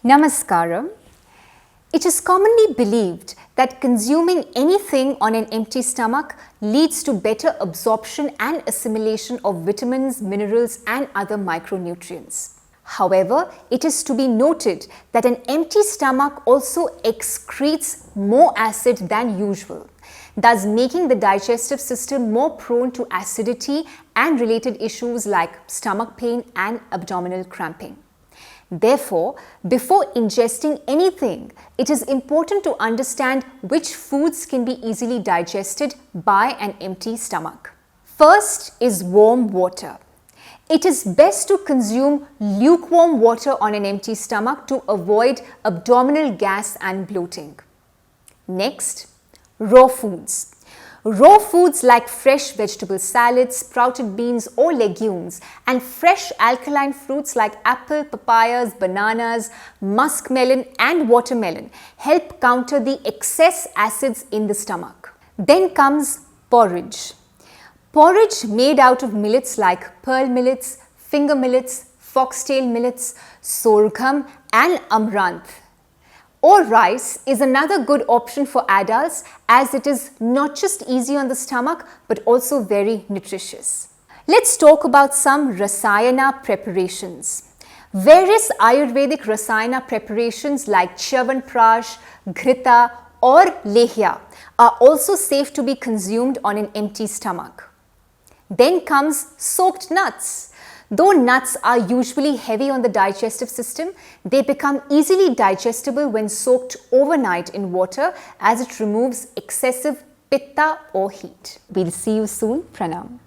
Namaskaram. It is commonly believed that consuming anything on an empty stomach leads to better absorption and assimilation of vitamins, minerals, and other micronutrients. However, it is to be noted that an empty stomach also excretes more acid than usual, thus making the digestive system more prone to acidity and related issues like stomach pain and abdominal cramping. Therefore, before ingesting anything, it is important to understand which foods can be easily digested by an empty stomach. First is warm water. It is best to consume lukewarm water on an empty stomach to avoid abdominal gas and bloating. Next, raw foods. Raw foods like fresh vegetable salads, sprouted beans or legumes, and fresh alkaline fruits like apple, papayas, bananas, musk melon and watermelon help counter the excess acids in the stomach. Then comes porridge. Porridge made out of millets like pearl millets, finger millets, foxtail millets, sorghum and amaranth or rice is another good option for adults, as it is not just easy on the stomach but also very nutritious. Let's talk about some Rasayana preparations. Various Ayurvedic Rasayana preparations like Chyawanprash, Ghrita or Lehya are also safe to be consumed on an empty stomach. Then comes soaked nuts. Though nuts are usually heavy on the digestive system, they become easily digestible when soaked overnight in water, as it removes excessive pitta or heat. We'll see you soon. Pranam.